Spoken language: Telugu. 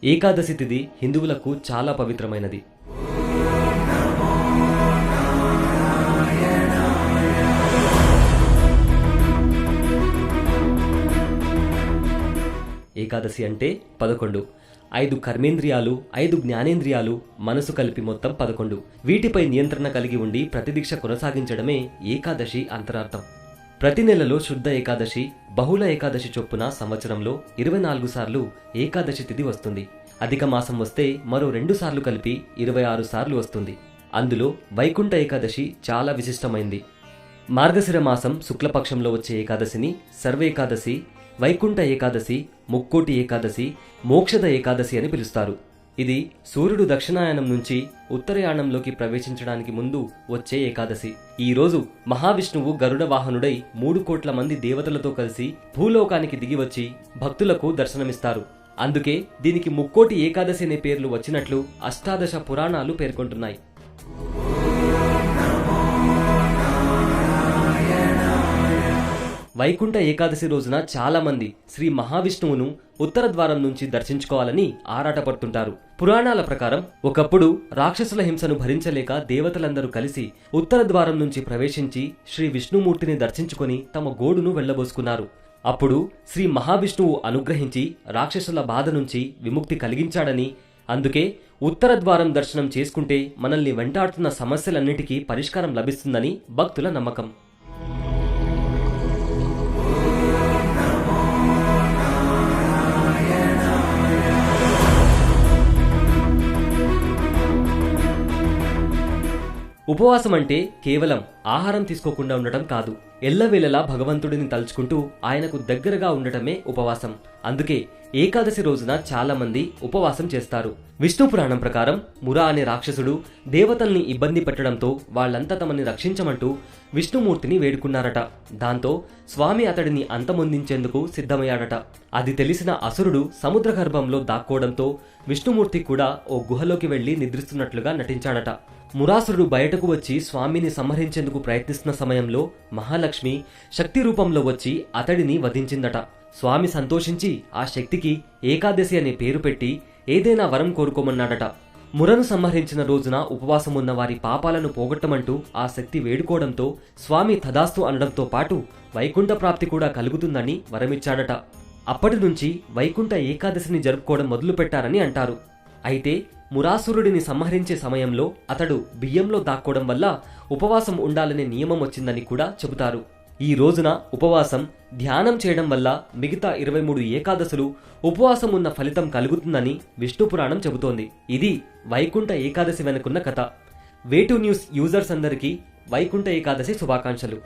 ఏకాదశి తిథి హిందువులకు చాలా పవిత్రమైనది. ఏకాదశి అంటే 11. 5 కర్మేంద్రియాలు, 5 జ్ఞానేంద్రియాలు, మనసు కలిపి మొత్తం 11. వీటిపై నియంత్రణ కలిగి ఉండి ప్రతిదీక్ష కొనసాగించడమే ఏకాదశి అంతరార్థం. ప్రతి నెలలో శుద్ధ ఏకాదశి, బహుళ ఏకాదశి చొప్పున సంవత్సరంలో 24 సార్లు ఏకాదశి తిథి వస్తుంది. అధిక మాసం వస్తే మరో 2 సార్లు కలిపి 26 సార్లు వస్తుంది. అందులో వైకుంఠ ఏకాదశి చాలా విశిష్టమైంది. మార్గశిర మాసం శుక్లపక్షంలో వచ్చే ఏకాదశిని సర్వేకాదశి, వైకుంఠ ఏకాదశి, ముక్కోటి ఏకాదశి, మోక్షద ఏకాదశి అని పిలుస్తారు. ఇది సూర్యుడు దక్షిణాయనం నుంచి ఉత్తరాయణంలోకి ప్రవేశించడానికి ముందు వచ్చే ఏకాదశి. ఈ రోజు మహావిష్ణువు గరుడ వాహనుడై 3 కోట్ల మంది దేవతలతో కలిసి భూలోకానికి దిగివచ్చి భక్తులకు దర్శనమిస్తారు. అందుకే దీనికి ముక్కోటి ఏకాదశి అనే పేర్లు వచ్చినట్లు అష్టాదశ పురాణాలు పేర్కొంటున్నాయి. వైకుంఠ ఏకాదశి రోజున చాలా మంది శ్రీ మహావిష్ణువును ఉత్తర ద్వారం నుంచి దర్శించుకోవాలని ఆరాటపడుతుంటారు. పురాణాల ప్రకారం ఒకప్పుడు రాక్షసుల హింసను భరించలేక దేవతలందరూ కలిసి ఉత్తర ద్వారం నుంచి ప్రవేశించి శ్రీ విష్ణుమూర్తిని దర్శించుకొని తమ గోడును వెళ్లబోసుకున్నారు. అప్పుడు శ్రీ మహావిష్ణువు అనుగ్రహించి రాక్షసుల బాధ నుంచి విముక్తి కలిగించాడని, అందుకే ఉత్తర ద్వారం దర్శనం చేసుకుంటే మనల్ని వెంటాడుతున్న సమస్యలన్నిటికీ పరిష్కారం లభిస్తుందని భక్తుల నమ్మకం. ఉపవాసం అంటే కేవలం ఆహారం తీసుకోకుండా ఉండటం కాదు, ఎల్లవేళలా భగవంతుడిని తలుచుకుంటూ ఆయనకు దగ్గరగా ఉండటమే ఉపవాసం. అందుకే ఏకాదశి రోజున చాలా మంది ఉపవాసం చేస్తారు. విష్ణు పురాణం ప్రకారం మురా అనే రాక్షసుడు దేవతల్ని ఇబ్బంది పెట్టడంతో వాళ్లంతా తమని రక్షించమంటూ విష్ణుమూర్తిని వేడుకున్నారట. దాంతో స్వామి అతడిని అంతమొందించేందుకు సిద్ధమయ్యాడట. అది తెలిసిన అసురుడు సముద్ర గర్భంలో దాక్కోవడంతో విష్ణుమూర్తి కూడా ఓ గుహలోకి వెళ్లి నిద్రిస్తున్నట్లుగా నటించాడట. మురాసురుడు బయటకు వచ్చి స్వామిని సంహరించేందుకు ప్రయత్నిస్తున్న సమయంలో మహాలక్ష్మి శక్తి రూపంలో వచ్చి అతడిని వధించిందట. స్వామి సంతోషించి ఆ శక్తికి ఏకాదశి అనే పేరు పెట్టి ఏదైనా వరం కోరుకోమన్నాడట. మురను సంహరించిన రోజున ఉపవాసం ఉన్న వారి పాపాలను పోగొట్టమంటూ ఆ శక్తి వేడుకోవడంతో స్వామి తదాస్తు అనడంతో పాటు వైకుంఠ ప్రాప్తి కూడా కలుగుతుందని వరమిచ్చాడట. అప్పటి నుంచి వైకుంఠ ఏకాదశిని జరుపుకోవడం మొదలుపెట్టారని అంటారు. అయితే మురాసురుడిని సంహరించే సమయంలో అతడు బియ్యంలో దాక్కోవడం వల్ల ఉపవాసం ఉండాలనే నియమం వచ్చిందని కూడా చెబుతారు. ఈ రోజున ఉపవాసం, ధ్యానం చేయడం వల్ల మిగతా 23 ఏకాదశులు ఉపవాసం ఉన్న ఫలితం కలుగుతుందని విష్ణు పురాణం చెబుతోంది. ఇది వైకుంఠ ఏకాదశి వెనుకున్న కథ. వే2 న్యూస్ యూజర్స్ అందరికీ వైకుంఠ ఏకాదశి శుభాకాంక్షలు.